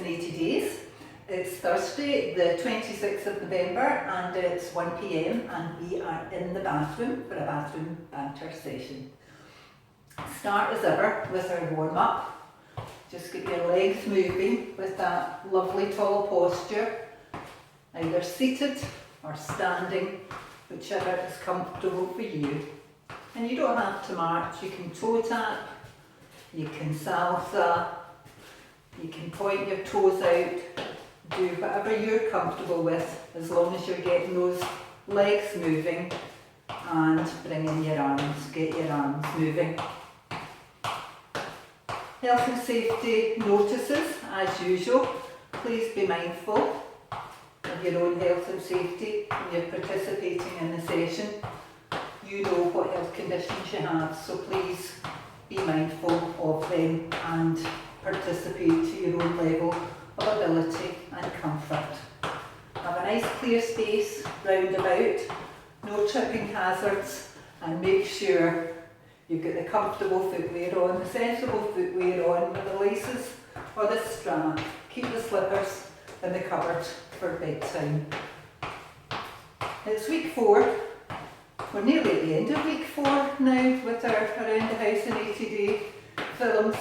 in 80 days. It's Thursday, the 26th of November, and it's 1 p.m. and we are in the bathroom for a bathroom banter session. Start as ever with our warm-up. Just get your legs moving with that lovely tall posture, either seated or standing, whichever is comfortable for you. And you don't have to march, you can toe tap, you can salsa, you can point your toes out, do whatever you're comfortable with, as long as you're getting those legs moving and bringing your arms, get your arms moving. Health and safety notices, as usual. Please be mindful of your own health and safety when you're participating in the session. You know what health conditions you have, so please be mindful of them and participate to your own level of ability and comfort. Have a nice clear space round about, no tripping hazards, and make sure you've got the comfortable footwear on, the sensible footwear on with the laces or the strap. Keep the slippers in the cupboard for bedtime. It's week 4. We're nearly at the end of week 4 now with our Around the House in 80 Day films.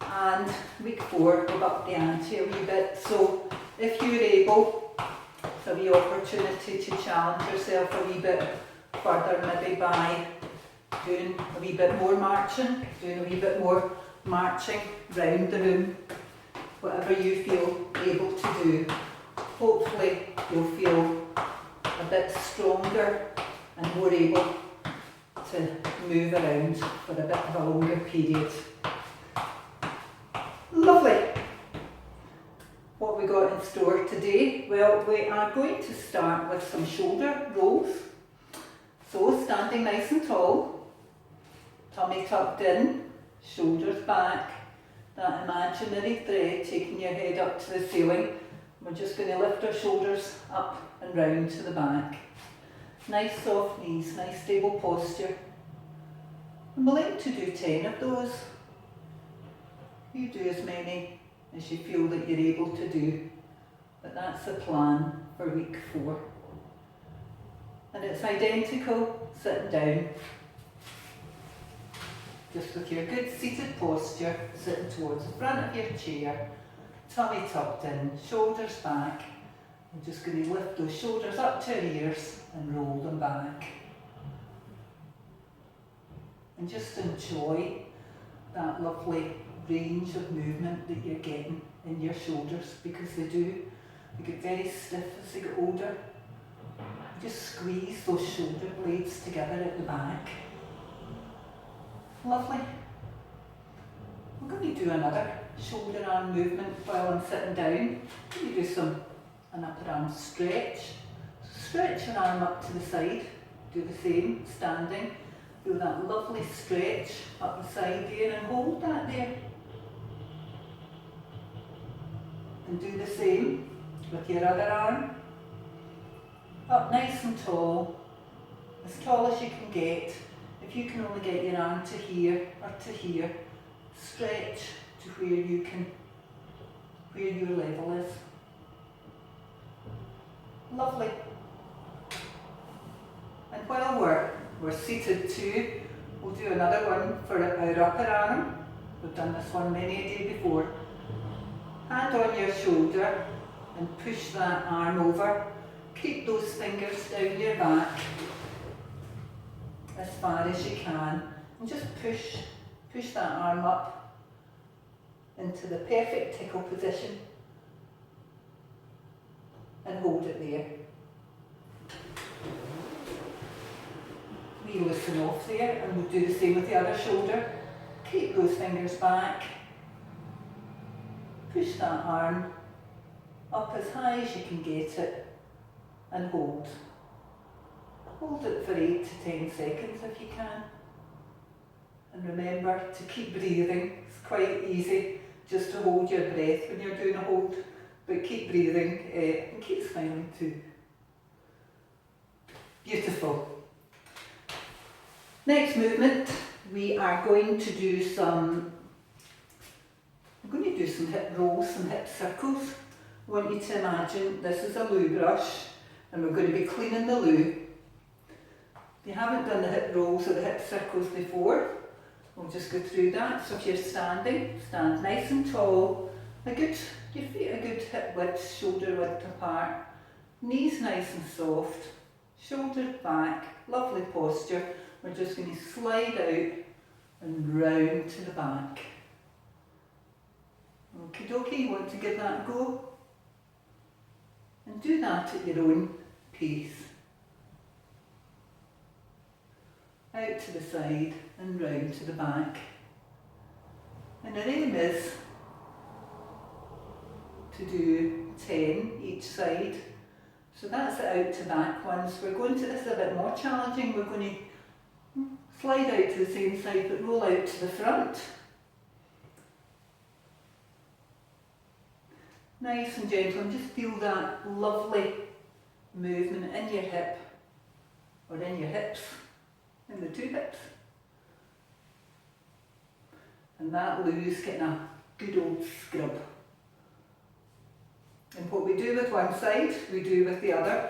And week 4 we've upped the ante a wee bit, so if you're able, it's a wee opportunity to challenge yourself a wee bit further, maybe by doing a wee bit more marching, doing a wee bit more marching round the room, whatever you feel able to do. Hopefully you'll feel a bit stronger and more able to move around for a bit of a longer period. Lovely. What have we got in store today? Well, we are going to start with some shoulder rolls. So standing nice and tall, tummy tucked in, shoulders back, that imaginary thread taking your head up to the ceiling. We're just going to lift our shoulders up and round to the back. Nice soft knees, nice stable posture. And we'll aim to do 10 of those. You do as many as you feel that you're able to do, but that's the plan for week 4. And it's identical sitting down, just with your good seated posture, sitting towards the front of your chair, tummy tucked in, shoulders back. I'm just going to lift those shoulders up to our ears and roll them back. And just enjoy that lovely range of movement that you're getting in your shoulders, because they get very stiff as they get older. Just squeeze those shoulder blades together at the back. Lovely. I'm going to do another shoulder arm movement while I'm sitting down. I'm going to do an upper arm stretch. So stretch your arm up to the side. Do the same, standing. Feel that lovely stretch up the side there and hold that there. And do the same with your other arm. Up nice and tall as you can get. If you can only get your arm to here or to here, stretch to where your level is. Lovely. And while we're seated too, we'll do another one for our upper arm. We've done this one many a day before. Hand on your shoulder and push that arm over. Keep those fingers down your back as far as you can, and just push that arm up into the perfect tickle position and hold it there. We loosen off there and we'll do the same with the other shoulder. Keep those fingers back. Push that arm up as high as you can get it and hold. Hold it for 8 to 10 seconds if you can. And remember to keep breathing. It's quite easy just to hold your breath when you're doing a hold, but keep breathing and keep smiling too. Beautiful. Next movement, we are going to do some We're going to do some hip rolls, some hip circles. I want you to imagine this is a loo brush and we're going to be cleaning the loo. If you haven't done the hip rolls or the hip circles before, we'll just go through that. So if you're standing, stand nice and tall, your feet a good hip width, shoulder width apart, knees nice and soft, shoulders back, lovely posture. We're just going to slide out and round to the back. Okie dokie, you want to give that a go? And do that at your own pace. Out to the side and round to the back. And our aim is to do 10 each side. So that's the out to back ones. We're going to, this is a bit more challenging. We're going to slide out to the same side but roll out to the front. Nice and gentle, and just feel that lovely movement in your hip, or in your hips, in the two hips. And that loo's getting a good old scrub. And what we do with one side, we do with the other.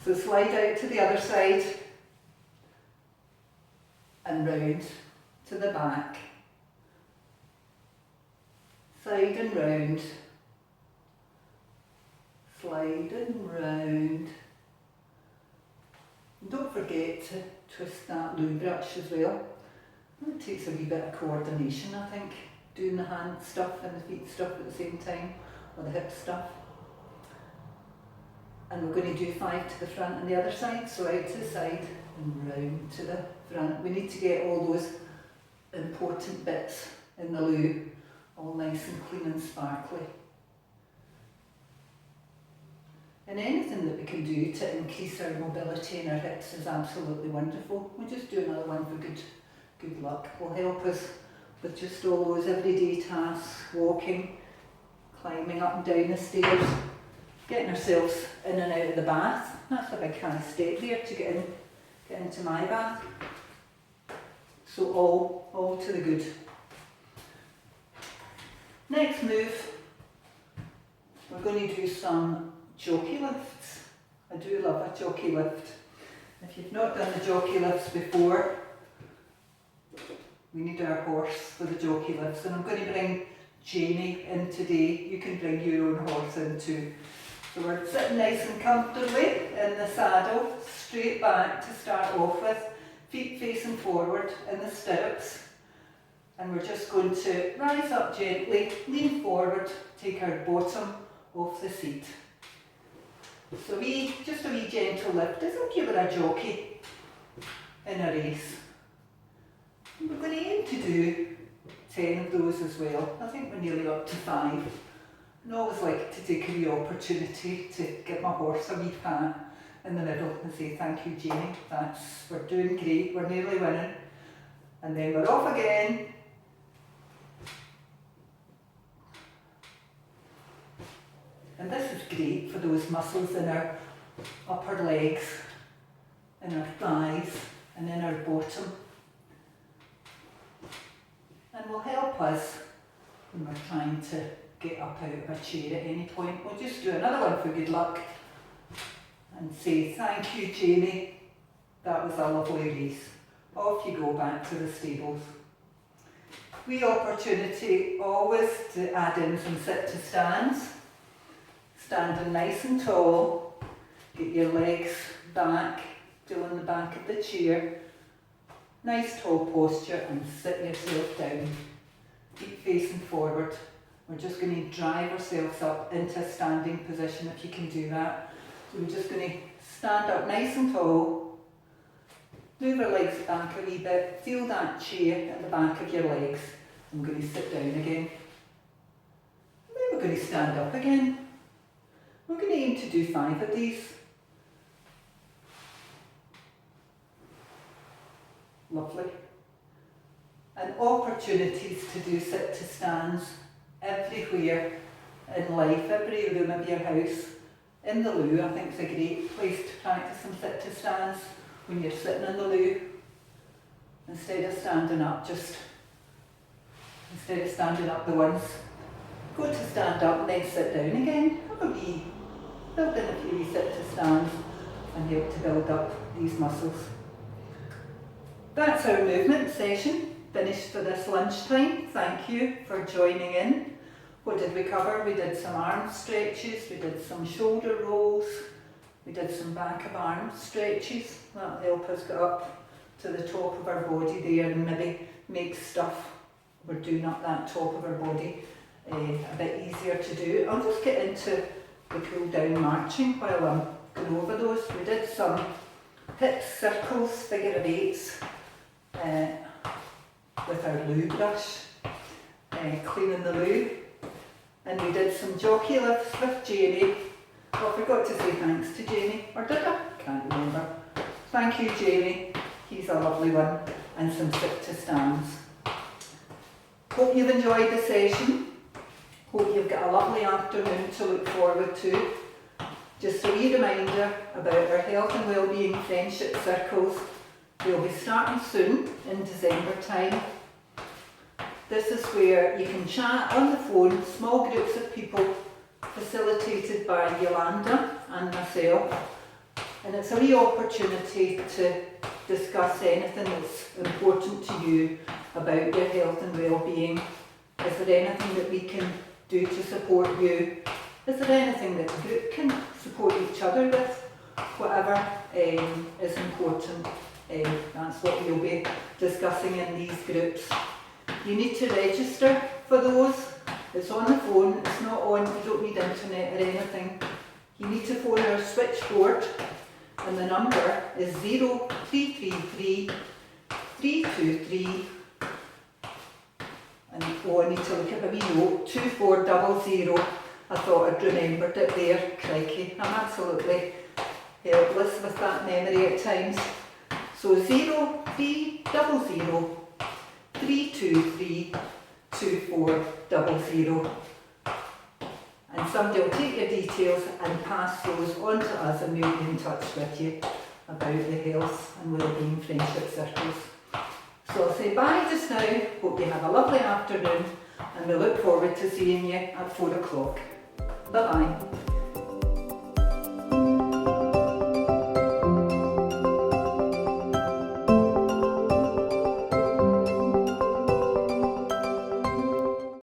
So slide out to the other side and round to the back. Side and round. Slide and round. And don't forget to twist that loo brush as well. It takes a wee bit of coordination, I think, doing the hand stuff and the feet stuff at the same time, or the hip stuff. And we're going to do 5 to the front and the other side, so out to the side and round to the front. We need to get all those important bits in the loo all nice and clean and sparkly. And anything that we can do to increase our mobility in our hips is absolutely wonderful. We'll just do another one for good luck. Will help us with just all those everyday tasks, walking, climbing up and down the stairs, getting ourselves in and out of the bath. That's a big kind of step there to get into my bath. So all to the good. Next move, we're going to do some jockey lifts. I do love a jockey lift. If you've not done the jockey lifts before, we need our horse for the jockey lifts, and I'm going to bring Jamie in today. You can bring your own horse in too. So we're sitting nice and comfortably in the saddle, straight back to start off with, feet facing forward in the stirrups, and we're just going to rise up gently, lean forward, take our bottom off the seat. So just a wee gentle lift, as if you were a jockey in a race. And we're going to aim to do 10 of those as well. I think we're nearly up to 5. And I always like to take a wee opportunity to give my horse a wee pat in the middle and say, thank you, Jamie, we're doing great, we're nearly winning. And then we're off again. And this is great for those muscles in our upper legs, in our thighs and in our bottom. And will help us when we're trying to get up out of a chair at any point. We'll just do another one for good luck and say, thank you, Jamie, that was a lovely race. Off you go back to the stables. Wee opportunity always to add in some sit to stands. Standing nice and tall, get your legs back, still in the back of the chair. Nice tall posture and sit yourself down. Feet facing forward. We're just going to drive ourselves up into a standing position if you can do that. So we're just going to stand up nice and tall. Move our legs back a wee bit. Feel that chair at the back of your legs. I'm going to sit down again. And then we're going to stand up again. We're going to aim to do 5 of these. Lovely. And opportunities to do sit to stands everywhere in life, every room of your house. In the loo, I think it's a great place to practice some sit to stands when you're sitting in the loo. Instead of standing up, just Instead of standing up the once, go to stand up and then sit down again. Have a wee, build in a few wee sit to stands and help to build up these muscles. That's our movement session, finished for this lunchtime. Thank you for joining in. What did we cover? We did some arm stretches, we did some shoulder rolls, we did some back of arm stretches. That'll help us get up to the top of our body there and maybe make stuff we're doing up that top of our body a bit easier to do. I'll just get into the cool down marching while I'm going over those. We did some hip circles, figure of eights with our loo brush, cleaning the loo. And we did some jockey lifts with Jamie. Oh, I forgot to say thanks to Jamie, or did I? Can't remember. Thank you, Jamie. He's a lovely one. And some sit to stands. Hope you've enjoyed the session. Hope you've got a lovely afternoon to look forward to. Just a wee reminder about our health and wellbeing friendship circles. They'll be starting soon in December time. This is where you can chat on the phone, small groups of people, facilitated by Yolanda and myself. And it's a wee opportunity to discuss anything that's important to you about your health and well-being. Is there anything that we can do to support you? Is there anything that the group can support each other with? Whatever is important, that's what we'll be discussing in these groups. You need to register for those. It's on the phone, it's not on, you don't need internet or anything. You need to phone our switchboard and the number is 0333 323 and oh, I need to look at my wee note, 2400. I thought I'd remembered it there, crikey. I'm absolutely helpless with that memory at times. So 0300 323 2400. And somebody will take your details and pass those on to us and we'll be in touch with you about the health and wellbeing friendship circles. So I'll say bye just now, hope you have a lovely afternoon and we look forward to seeing you at 4 o'clock. Bye bye.